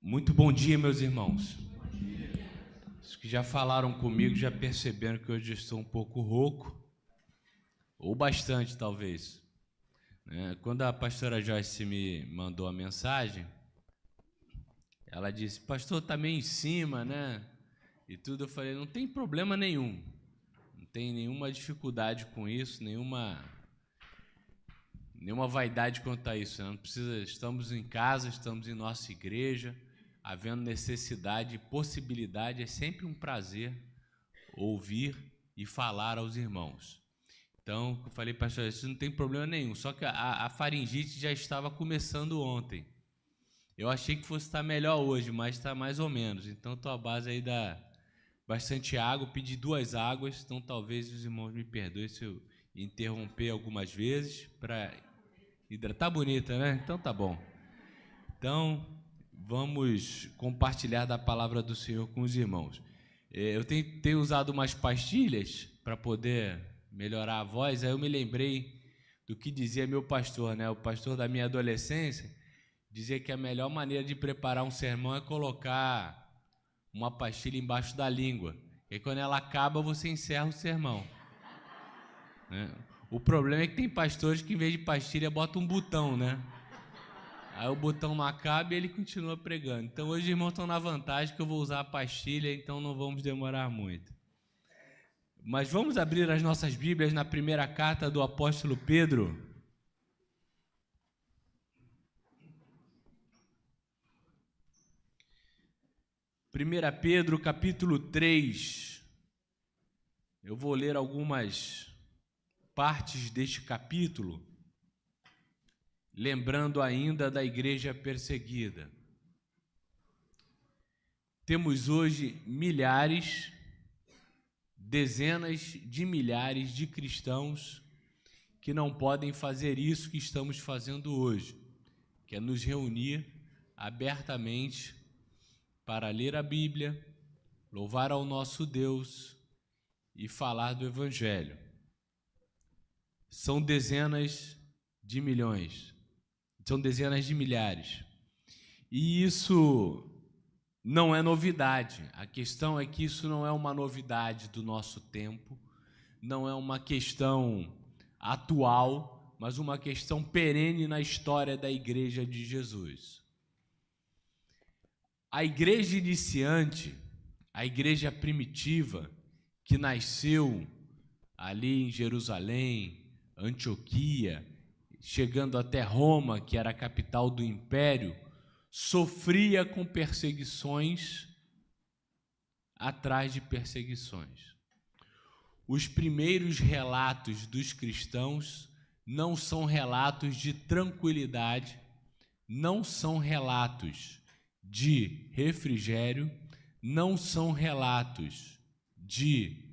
Muito bom dia, meus irmãos. Os que já falaram comigo já perceberam que hoje eu estou um pouco rouco, ou bastante, talvez. Quando a pastora Joyce me mandou a mensagem, ela disse: pastor, está meio em cima, né? E tudo. Eu falei: não tem problema nenhum, não tem nenhuma dificuldade com isso, nenhuma vaidade quanto a isso. Não precisa. Estamos em casa, estamos em nossa igreja. Havendo necessidade e possibilidade, é sempre um prazer ouvir e falar aos irmãos. Então, eu falei, pastor, isso não tem problema nenhum, só que a faringite já estava começando ontem. Eu achei que fosse estar melhor hoje, mas está mais ou menos. Então, estou à base aí da bastante água, pedi 2 águas, então talvez os irmãos me perdoem se eu interromper algumas vezes para hidratar. Bonita, né? Então tá bom. Então, vamos compartilhar da palavra do Senhor com os irmãos. Eu tenho usado umas pastilhas para poder melhorar a voz, aí eu me lembrei do que dizia meu pastor, né? O pastor da minha adolescência dizia que a melhor maneira de preparar um sermão é colocar uma pastilha embaixo da língua. E aí, quando ela acaba, você encerra o sermão. O problema é que tem pastores que, em vez de pastilha, botam um botão, né? Aí o botão não acaba e ele continua pregando. Então hoje os irmãos estão na vantagem que eu vou usar a pastilha, então não vamos demorar muito. Mas vamos abrir as nossas Bíblias na primeira carta do apóstolo Pedro. Primeira Pedro, capítulo 3. Eu vou ler algumas partes deste capítulo, lembrando ainda da igreja perseguida. Temos hoje milhares, dezenas de milhares de cristãos que não podem fazer isso que estamos fazendo hoje, que é nos reunir abertamente para ler a Bíblia, louvar ao nosso Deus e falar do Evangelho. São dezenas de milhões, são dezenas de milhares. E isso não é novidade. A questão é que isso não é uma novidade do nosso tempo, não é uma questão atual, mas uma questão perene na história da Igreja de Jesus. A igreja iniciante, a igreja primitiva, que nasceu ali em Jerusalém, Antioquia, chegando até Roma, que era a capital do império, sofria com perseguições atrás de perseguições. Os primeiros relatos dos cristãos não são relatos de tranquilidade, não são relatos de refrigério, não são relatos de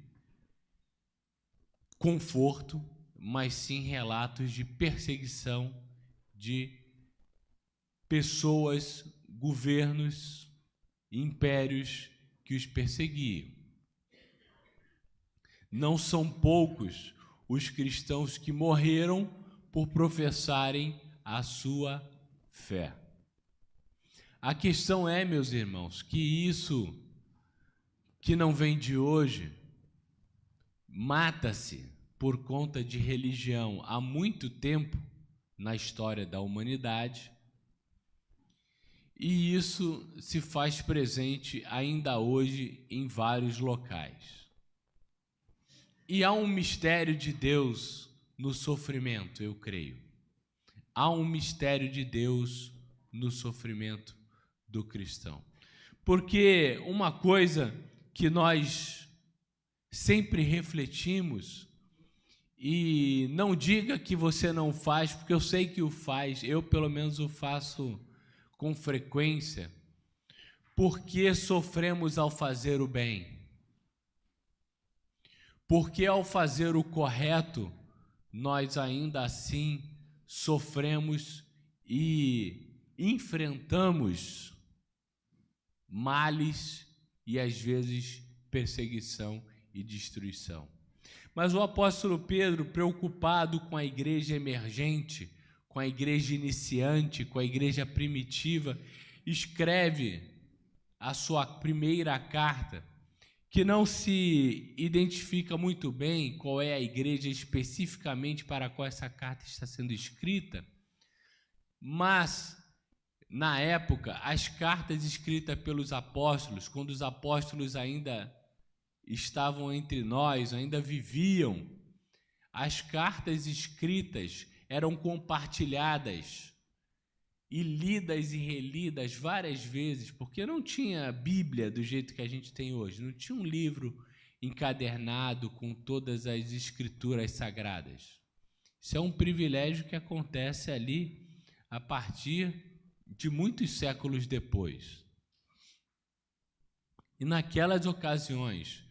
conforto, mas sim relatos de perseguição de pessoas, governos, impérios que os perseguiam. Não são poucos os cristãos que morreram por professarem a sua fé. A questão é, meus irmãos, que isso que não vem de hoje mata-se por conta de religião há muito tempo na história da humanidade, e isso se faz presente ainda hoje em vários locais. E há um mistério de Deus no sofrimento, eu creio. Há um mistério de Deus no sofrimento do cristão. Porque uma coisa que nós sempre refletimos, e não diga que você não faz, porque eu sei que o faz, eu pelo menos o faço com frequência, porque sofremos ao fazer o bem. Porque ao fazer o correto, nós ainda assim sofremos e enfrentamos males e às vezes perseguição e destruição. Mas o apóstolo Pedro, preocupado com a igreja emergente, com a igreja iniciante, com a igreja primitiva, escreve a sua primeira carta, que não se identifica muito bem qual é a igreja especificamente para a qual essa carta está sendo escrita, mas, na época, as cartas escritas pelos apóstolos, quando os apóstolos ainda estavam entre nós, ainda viviam, as cartas escritas eram compartilhadas e lidas e relidas várias vezes, porque não tinha Bíblia do jeito que a gente tem hoje, não tinha um livro encadernado com todas as escrituras sagradas. Isso é um privilégio que acontece ali a partir de muitos séculos depois. E naquelas ocasiões,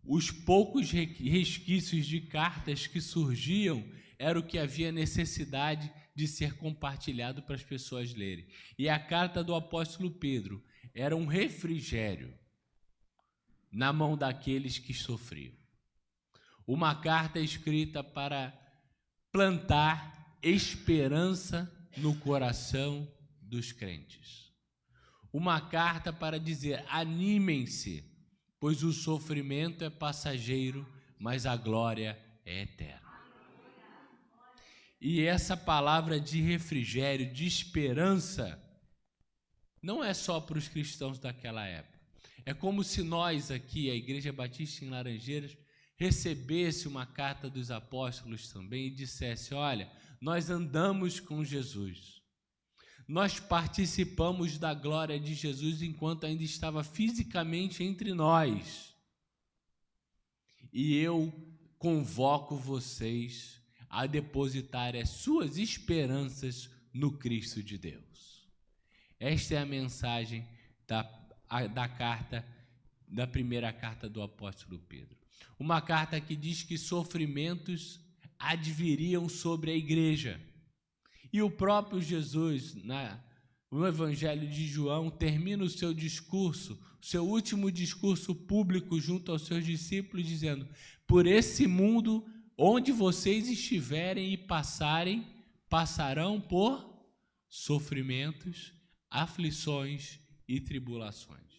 os poucos resquícios de cartas que surgiam era o que havia necessidade de ser compartilhado para as pessoas lerem. E a carta do apóstolo Pedro era um refrigério na mão daqueles que sofriam. Uma carta escrita para plantar esperança no coração dos crentes. Uma carta para dizer: animem-se, pois o sofrimento é passageiro, mas a glória é eterna. E essa palavra de refrigério, de esperança, não é só para os cristãos daquela época. É como se nós aqui, a Igreja Batista em Laranjeiras, recebesse uma carta dos apóstolos também e dissesse: olha, nós andamos com Jesus. Nós participamos da glória de Jesus enquanto ainda estava fisicamente entre nós. E eu convoco vocês a depositar as suas esperanças no Cristo de Deus. Esta é a mensagem da carta, da primeira carta do apóstolo Pedro. Uma carta que diz que sofrimentos adviriam sobre a igreja. E o próprio Jesus, no Evangelho de João, termina o seu discurso, seu último discurso público junto aos seus discípulos, dizendo: por esse mundo onde vocês estiverem e passarem, passarão por sofrimentos, aflições e tribulações.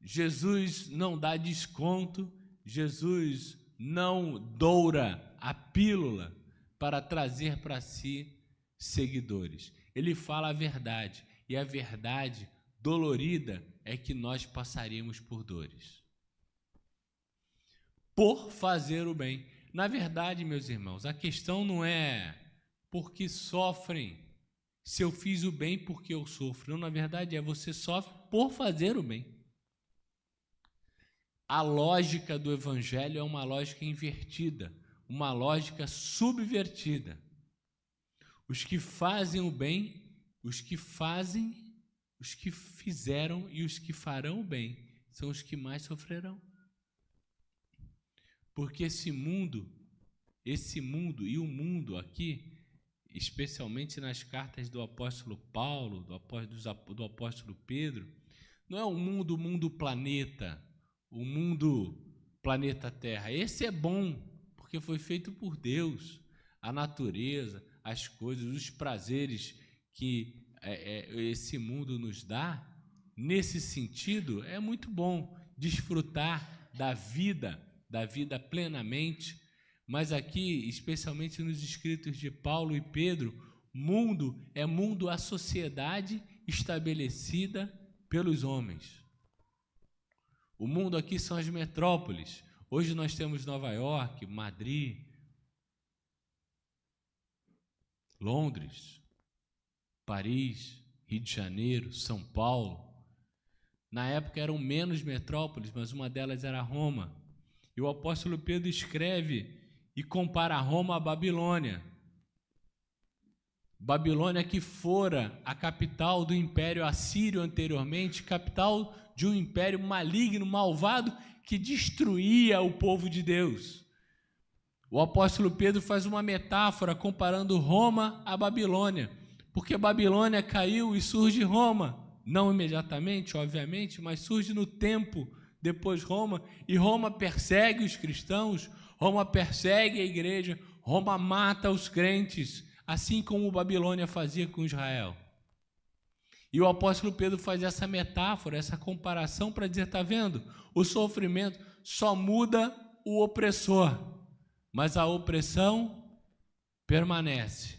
Jesus não dá desconto, Jesus não doura a pílula para trazer para si seguidores. Ele fala a verdade, e a verdade dolorida é que nós passaríamos por dores. Por fazer o bem. Na verdade, meus irmãos, a questão não é porque sofrem, se eu fiz o bem porque eu sofro. Não, na verdade é você sofre por fazer o bem. A lógica do Evangelho é uma lógica invertida, uma lógica subvertida. Os que fazem o bem, os que fizeram e os que farão o bem, são os que mais sofrerão. Porque esse mundo e o mundo aqui, especialmente nas cartas do apóstolo Paulo, do apóstolo Pedro, não é o mundo planeta, o mundo planeta Terra. Esse é bom, porque foi feito por Deus. A natureza, as coisas, os prazeres que esse mundo nos dá, nesse sentido, é muito bom desfrutar da vida plenamente. Mas aqui, especialmente nos escritos de Paulo e Pedro, mundo é a sociedade estabelecida pelos homens. O mundo aqui são as metrópoles. Hoje nós temos Nova York, Madrid, Londres, Paris, Rio de Janeiro, São Paulo. Na época eram menos metrópoles, mas uma delas era Roma. E o apóstolo Pedro escreve e compara Roma à Babilônia. Babilônia que fora a capital do Império Assírio anteriormente, capital de um império maligno, malvado, que destruía o povo de Deus. O apóstolo Pedro faz uma metáfora comparando Roma à Babilônia, porque Babilônia caiu e surge Roma, não imediatamente, obviamente, mas surge no tempo depois Roma, e Roma persegue os cristãos, Roma persegue a igreja, Roma mata os crentes, assim como Babilônia fazia com Israel. E o apóstolo Pedro faz essa metáfora, essa comparação para dizer, está vendo? O sofrimento só muda o opressor, mas a opressão permanece.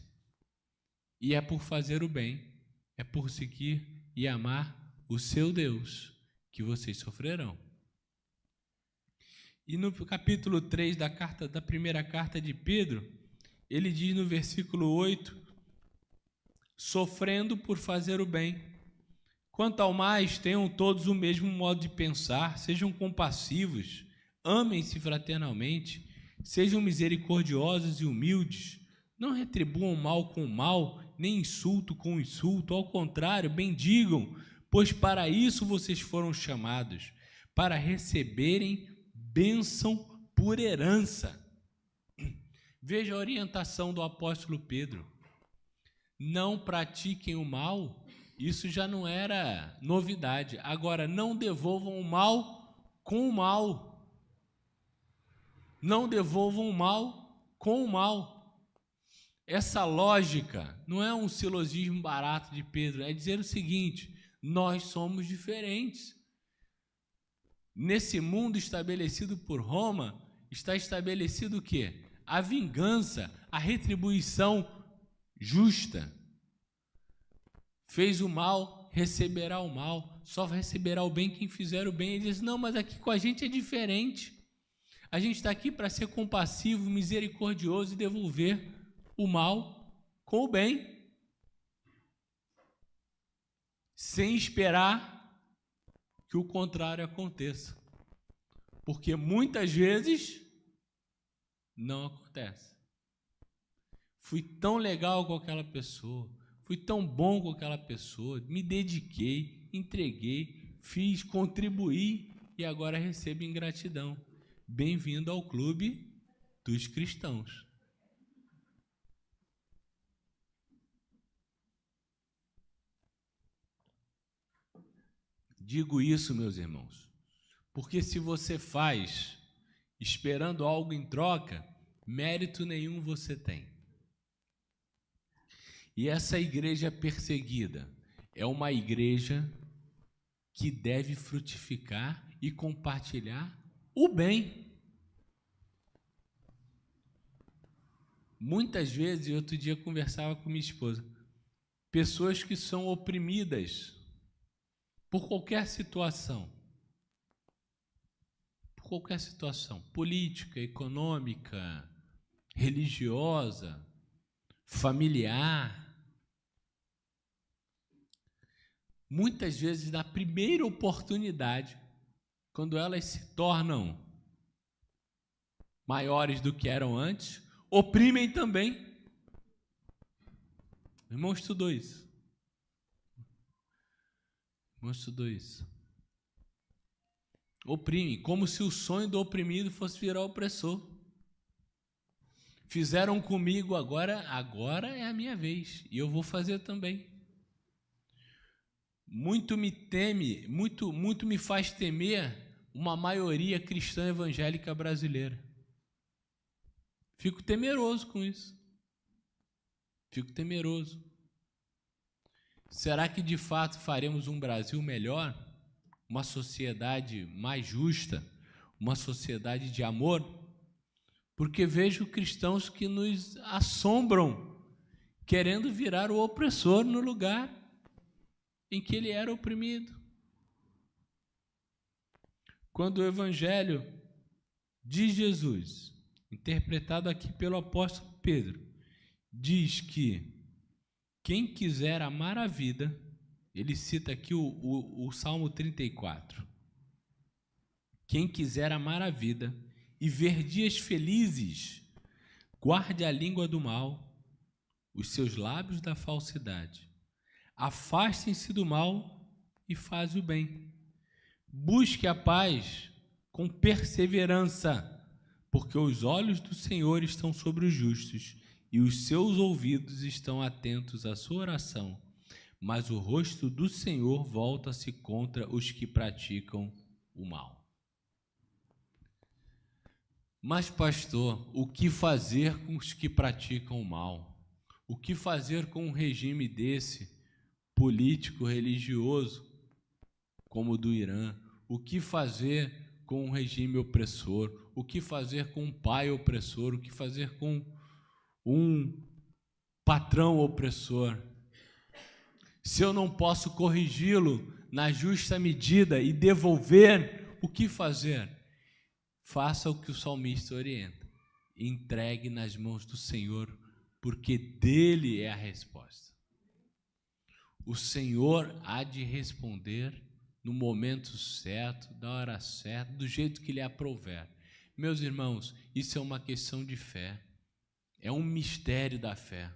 E é por fazer o bem, é por seguir e amar o seu Deus que vocês sofrerão. E no capítulo 3 da primeira carta de Pedro, ele diz no versículo 8, sofrendo por fazer o bem. Quanto ao mais, tenham todos o mesmo modo de pensar, sejam compassivos, amem-se fraternalmente, sejam misericordiosos e humildes, não retribuam mal com mal, nem insulto com insulto, ao contrário, bendigam, pois para isso vocês foram chamados, para receberem bênção por herança. Veja a orientação do apóstolo Pedro. Não pratiquem o mal, isso já não era novidade. Agora, não devolvam o mal com o mal. Não devolvam o mal com o mal. Essa lógica não é um silogismo barato de Pedro, é dizer o seguinte, nós somos diferentes. Nesse mundo estabelecido por Roma, está estabelecido o quê? A vingança, a retribuição justa. Fez o mal, receberá o mal, só receberá o bem quem fizer o bem. Ele diz, não, mas aqui com a gente é diferente. A gente está aqui para ser compassivo, misericordioso e devolver o mal com o bem. Sem esperar que o contrário aconteça. Porque muitas vezes não acontece. Fui tão legal com aquela pessoa, fui tão bom com aquela pessoa, me dediquei, entreguei, fiz, contribuí e agora recebo ingratidão. Bem-vindo ao clube dos cristãos. Digo isso, meus irmãos, porque se você faz esperando algo em troca, mérito nenhum você tem. E essa igreja perseguida é uma igreja que deve frutificar e compartilhar o bem. Muitas vezes, outro dia eu conversava com minha esposa, pessoas que são oprimidas por qualquer situação, política, econômica, religiosa, familiar. Muitas vezes, na primeira oportunidade, quando elas se tornam maiores do que eram antes, oprimem também. O irmão estudou isso. Oprimem, como se o sonho do oprimido fosse virar opressor. Fizeram comigo, agora é a minha vez, e eu vou fazer também. Muito me faz temer uma maioria cristã evangélica brasileira. Fico temeroso com isso. Será que de fato faremos um Brasil melhor? Uma sociedade mais justa? Uma sociedade de amor? Porque vejo cristãos que nos assombram, querendo virar o opressor no lugar em que ele era oprimido. Quando o Evangelho de Jesus, interpretado aqui pelo apóstolo Pedro, diz que quem quiser amar a vida, ele cita aqui o Salmo 34. Quem quiser amar a vida e ver dias felizes, guarde a língua do mal, os seus lábios da falsidade. Afastem-se do mal e faz o bem. Busque a paz com perseverança, porque os olhos do Senhor estão sobre os justos e os seus ouvidos estão atentos à sua oração, mas o rosto do Senhor volta-se contra os que praticam o mal. Mas, pastor, o que fazer com os que praticam o mal? O que fazer com um regime desse? político religioso como o do Irã? O que fazer com um regime opressor? O que fazer com um pai opressor? O que fazer com um patrão opressor? Se eu não posso corrigi-lo na justa medida e devolver, o que fazer? Faça o que o salmista orienta. Entregue nas mãos do Senhor, porque dele é a resposta. O Senhor há de responder no momento certo, da hora certa, do jeito que lhe aprouver. Meus irmãos, isso é uma questão de fé. É um mistério da fé.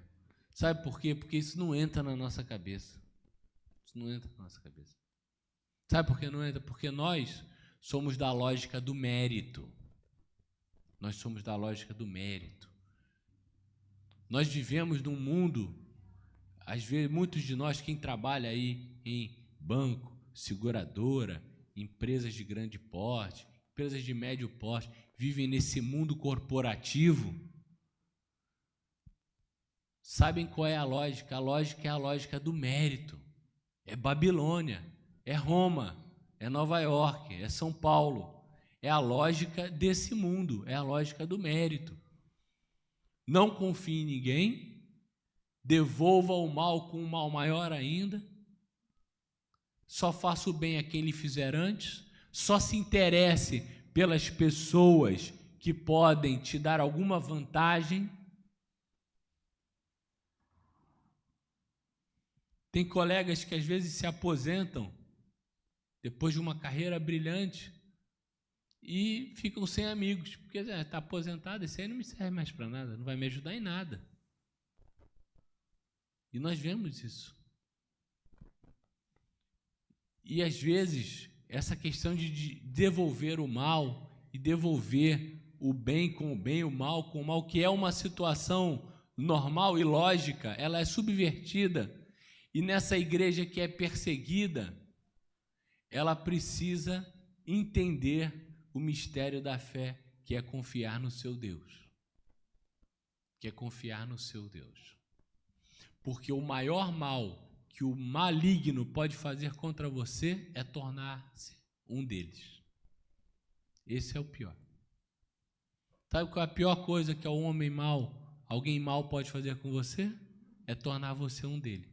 Sabe por quê? Porque isso não entra na nossa cabeça. Isso não entra na nossa cabeça. Sabe por que não entra? Porque nós somos da lógica do mérito. Nós somos da lógica do mérito. Nós vivemos num mundo, às vezes, muitos de nós, quem trabalha aí em banco, seguradora, empresas de grande porte, empresas de médio porte, vivem nesse mundo corporativo. Sabem qual é a lógica? A lógica é a lógica do mérito. É Babilônia, é Roma, é Nova York, é São Paulo. É a lógica desse mundo, é a lógica do mérito. Não confie em ninguém, devolva o mal com um mal maior ainda, só faça o bem a quem lhe fizer antes, só se interesse pelas pessoas que podem te dar alguma vantagem. Tem colegas que às vezes se aposentam depois de uma carreira brilhante e ficam sem amigos, porque está aposentado, esse aí não me serve mais para nada, não vai me ajudar em nada. E nós vemos isso. E às vezes, essa questão de devolver o mal e devolver o bem com o bem, o mal com o mal, que é uma situação normal e lógica, ela é subvertida. E nessa igreja que é perseguida, ela precisa entender o mistério da fé, que é confiar no seu Deus. Que é confiar no seu Deus. Porque o maior mal que o maligno pode fazer contra você é tornar-se um deles. Esse é o pior. Sabe qual é a pior coisa que o homem mau, alguém mau pode fazer com você? É tornar você um dele.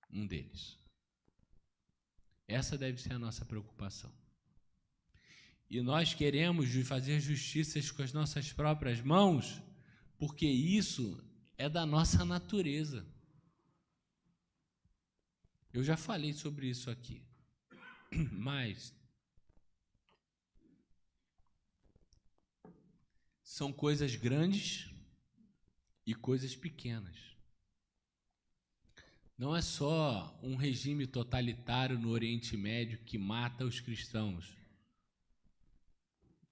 Um deles. Essa deve ser a nossa preocupação. E nós queremos fazer justiças com as nossas próprias mãos, porque isso é da nossa natureza. Eu já falei sobre isso aqui, mas são coisas grandes e coisas pequenas. Não é só um regime totalitário no Oriente Médio que mata os cristãos.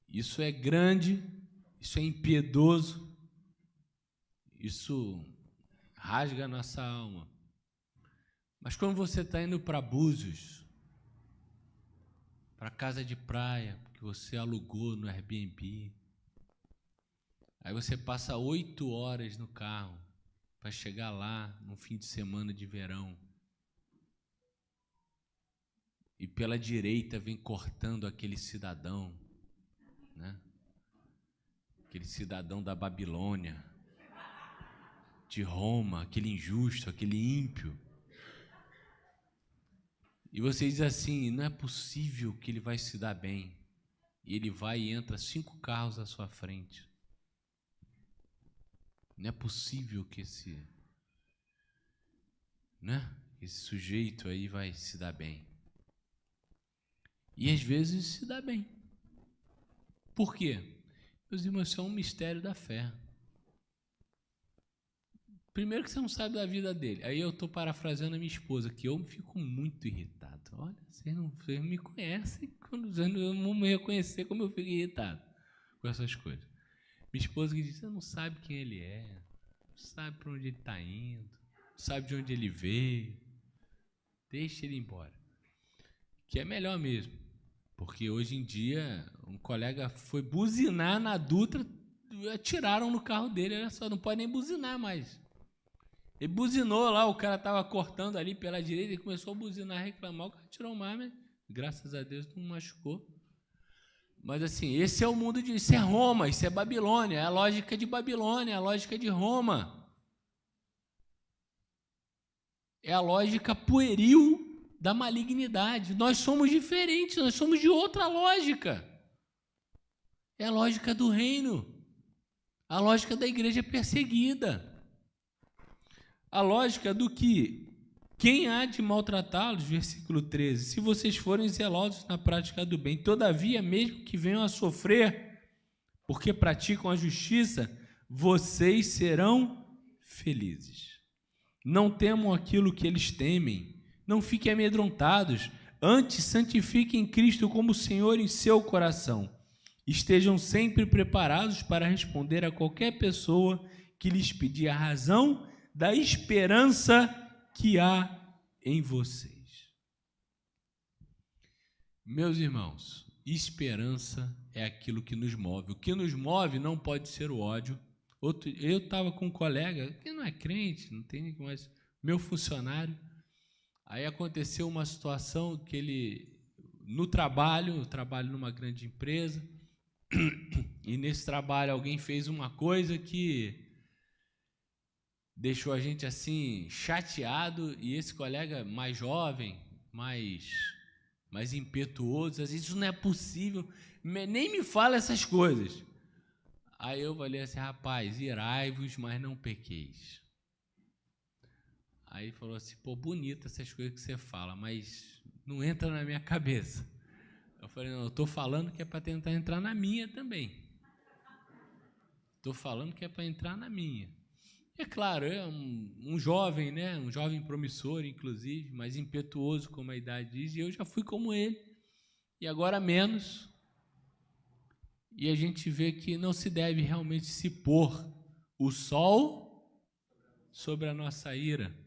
Isso é grande, isso é impiedoso, isso rasga a nossa alma. Mas quando você está indo para Búzios, para a casa de praia, que você alugou no Airbnb, aí você passa 8 horas no carro para chegar lá num fim de semana de verão, e pela direita vem cortando aquele cidadão, né? Aquele cidadão da Babilônia, de Roma, aquele injusto, aquele ímpio. E você diz assim, não é possível que ele vai se dar bem. E ele vai e entra 5 carros à sua frente. Não é possível que esse sujeito aí vai se dar bem. E às vezes se dá bem. Por quê? Meus irmãos, isso é um mistério da fé. Primeiro que você não sabe da vida dele. Aí eu estou parafraseando a minha esposa, que eu fico muito irritado. Olha, vocês não me conhecem, quando eu não me reconhecer como eu fico irritado com essas coisas. Minha esposa que diz, você não sabe quem ele é, não sabe para onde ele está indo, não sabe de onde ele veio, deixa ele embora. Que é melhor mesmo, porque hoje em dia um colega foi buzinar na Dutra, atiraram no carro dele, olha só, não pode nem buzinar mais. Ele buzinou lá, o cara estava cortando ali pela direita e começou a buzinar, reclamar, o cara tirou uma arma, graças a Deus não machucou. Mas assim, esse é o mundo isso é Roma, isso é Babilônia, é a lógica de Babilônia, é a lógica de Roma. É a lógica pueril da malignidade. Nós somos diferentes, nós somos de outra lógica. É a lógica do reino, a lógica da igreja perseguida. A lógica do que quem há de maltratá-los, versículo 13, se vocês forem zelosos na prática do bem, todavia, mesmo que venham a sofrer, porque praticam a justiça, vocês serão felizes. Não temam aquilo que eles temem, não fiquem amedrontados, antes santifiquem Cristo como Senhor em seu coração. Estejam sempre preparados para responder a qualquer pessoa que lhes pedir a razão da esperança que há em vocês. Meus irmãos, esperança é aquilo que nos move. O que nos move não pode ser o ódio. Eu estava com um colega que não é crente, não tem ninguém mais, meu funcionário. Aí aconteceu uma situação que ele, no trabalho, eu trabalho numa grande empresa, e nesse trabalho alguém fez uma coisa que deixou a gente assim chateado, e esse colega mais jovem, mais impetuoso, assim, isso não é possível, nem me fala essas coisas. Aí eu falei assim, rapaz, irai-vos, mas não pequeis. Aí ele falou assim, pô, bonita essas coisas que você fala, mas não entra na minha cabeça. Eu falei, não, eu estou falando que é para tentar entrar na minha também. Estou falando que é para entrar na minha. É claro, é um jovem, né? Um jovem promissor, inclusive, mas impetuoso, como a idade diz, e eu já fui como ele, e agora menos. E a gente vê que não se deve realmente se pôr o sol sobre a nossa ira.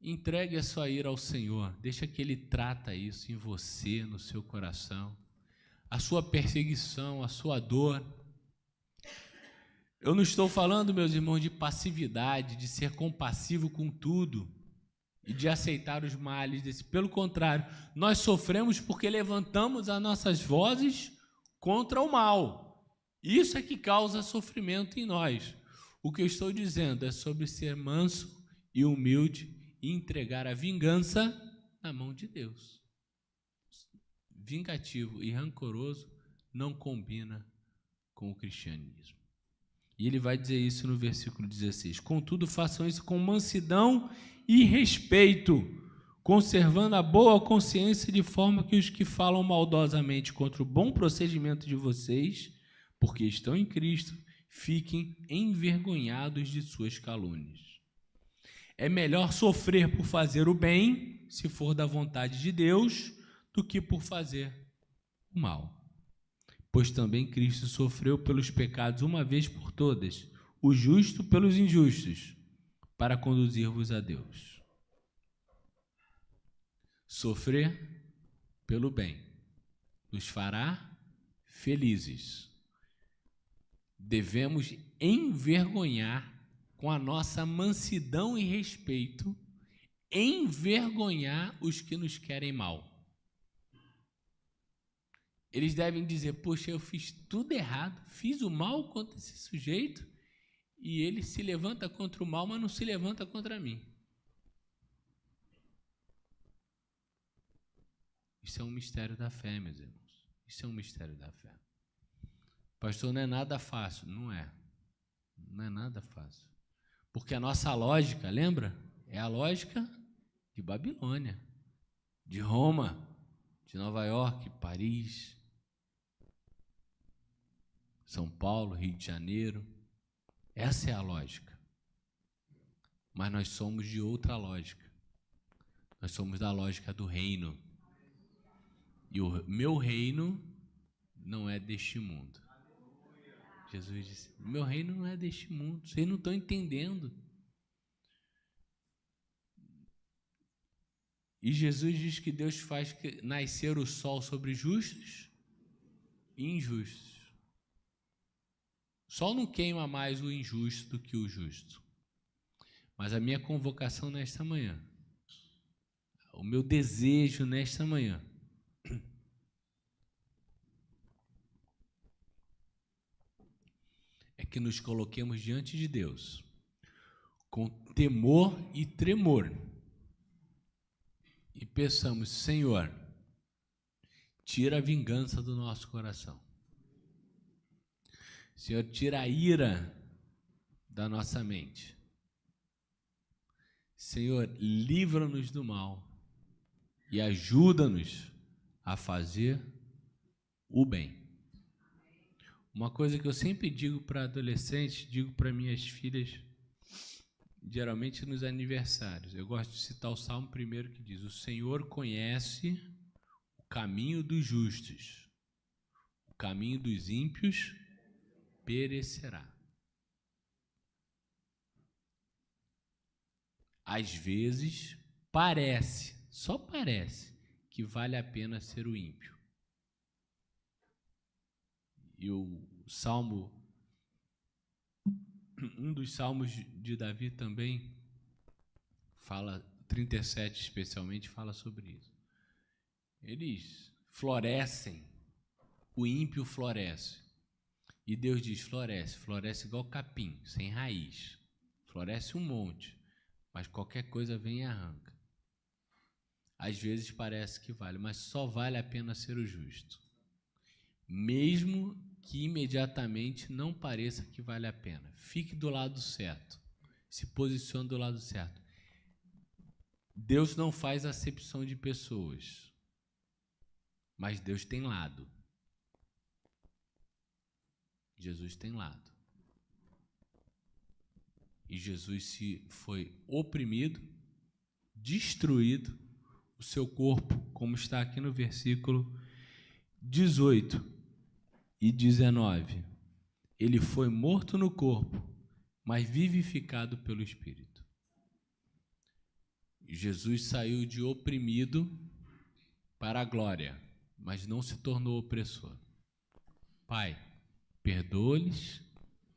Entregue a sua ira ao Senhor, deixa que Ele trata isso em você, no seu coração, a sua perseguição, a sua dor. Eu não estou falando, meus irmãos, de passividade, de ser compassivo com tudo e de aceitar os males desse. Pelo contrário, nós sofremos porque levantamos as nossas vozes contra o mal. Isso é que causa sofrimento em nós. O que eu estou dizendo é sobre ser manso e humilde e entregar a vingança na mão de Deus. Vingativo e rancoroso não combina com o cristianismo. E ele vai dizer isso no versículo 16. Contudo, façam isso com mansidão e respeito, conservando a boa consciência, de forma que os que falam maldosamente contra o bom procedimento de vocês, porque estão em Cristo, fiquem envergonhados de suas calúnias. É melhor sofrer por fazer o bem, se for da vontade de Deus, do que por fazer o mal. Pois também Cristo sofreu pelos pecados uma vez por todas, o justo pelos injustos, para conduzir-vos a Deus. Sofrer pelo bem nos fará felizes. Devemos envergonhar com a nossa mansidão e respeito, envergonhar os que nos querem mal. Eles devem dizer, poxa, eu fiz tudo errado, fiz o mal contra esse sujeito, e ele se levanta contra o mal, mas não se levanta contra mim. Isso é um mistério da fé, meus irmãos. Isso é um mistério da fé. Pastor, não é nada fácil. Não é. Não é nada fácil. Porque a nossa lógica, lembra? É a lógica de Babilônia, de Roma, de Nova York, Paris, São Paulo, Rio de Janeiro. Essa é a lógica. Mas nós somos de outra lógica. Nós somos da lógica do reino. E o meu reino não é deste mundo. Jesus disse, meu reino não é deste mundo. Vocês não estão entendendo. E Jesus diz que Deus faz nascer o sol sobre justos e injustos. O sol não queima mais o injusto do que o justo. Mas a minha convocação nesta manhã, o meu desejo nesta manhã, é que nos coloquemos diante de Deus com temor e tremor e peçamos: Senhor, tira a vingança do nosso coração. Senhor, tira a ira da nossa mente. Senhor, livra-nos do mal e ajuda-nos a fazer o bem. Uma coisa que eu sempre digo para adolescentes, digo para minhas filhas, geralmente nos aniversários. Eu gosto de citar o Salmo 1 que diz: o Senhor conhece o caminho dos justos, o caminho dos ímpios perecerá. Às vezes, só parece, que vale a pena ser o ímpio. E o Salmo, um dos salmos de Davi também fala, 37 especialmente, fala sobre isso. Eles florescem, o ímpio floresce. E Deus diz: floresce igual capim, sem raiz. Floresce um monte, mas qualquer coisa vem e arranca. Às vezes parece que vale, mas só vale a pena ser o justo. Mesmo que imediatamente não pareça que vale a pena. Fique do lado certo. Se posicione do lado certo. Deus não faz acepção de pessoas, mas Deus tem lado. Jesus tem lado. E Jesus foi oprimido, destruído, o seu corpo, como está aqui no versículo 18 e 19. Ele foi morto no corpo, mas vivificado pelo Espírito. Jesus saiu de oprimido para a glória, mas não se tornou opressor. Pai, perdoa-lhes,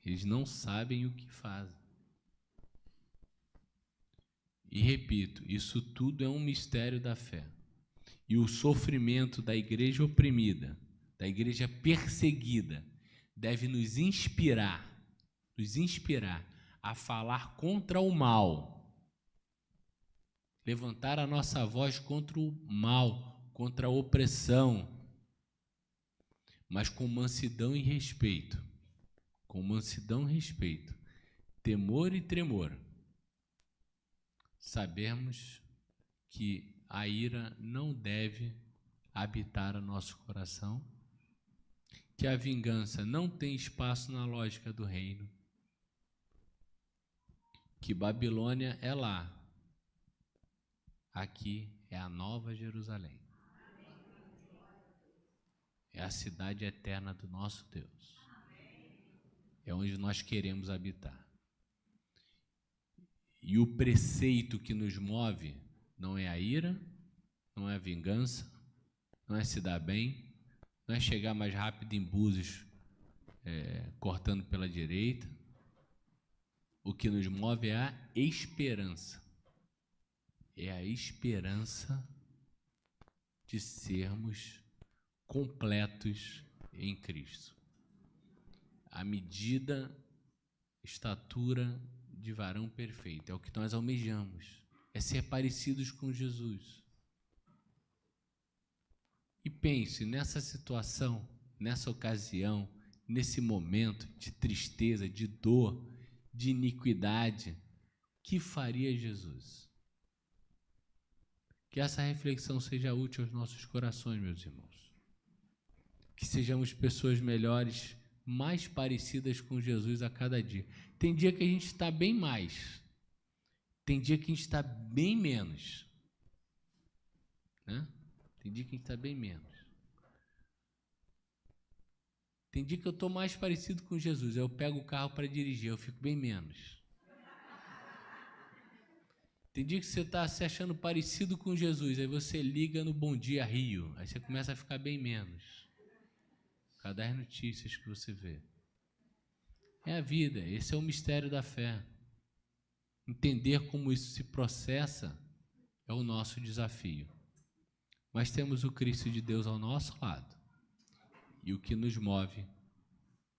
eles não sabem o que fazem. E repito, isso tudo é um mistério da fé. E o sofrimento da igreja oprimida, da igreja perseguida, deve nos inspirar a falar contra o mal, levantar a nossa voz contra o mal, contra a opressão, mas com mansidão e respeito, temor e tremor. Sabemos que a ira não deve habitar o nosso coração, que a vingança não tem espaço na lógica do reino, que Babilônia é lá, aqui é a Nova Jerusalém, é a cidade eterna do nosso Deus, é onde nós queremos habitar. E o preceito que nos move não é a ira, não é a vingança, não é se dar bem, não é chegar mais rápido em Búzios, cortando pela direita. O que nos move é a esperança. É a esperança de sermos completos em Cristo. A medida, estatura de varão perfeito, é o que nós almejamos, é ser parecidos com Jesus. E pense, nessa situação, nessa ocasião, nesse momento de tristeza, de dor, de iniquidade, que faria Jesus? Que essa reflexão seja útil aos nossos corações, meus irmãos. Que sejamos pessoas melhores, mais parecidas com Jesus a cada dia. Tem dia que a gente está bem mais, tem dia que a gente está bem menos, né? Tem dia que a gente está bem menos. Tem dia que eu estou mais parecido com Jesus, aí eu pego o carro para dirigir, eu fico bem menos. Tem dia que você está se achando parecido com Jesus, aí você liga no Bom Dia Rio, aí você começa a ficar bem menos. Cada 10 notícias que você vê. É a vida, esse é o mistério da fé. Entender como isso se processa é o nosso desafio. Mas temos o Cristo de Deus ao nosso lado. E o que nos move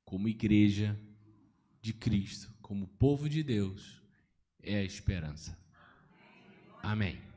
como igreja de Cristo, como povo de Deus, é a esperança. Amém.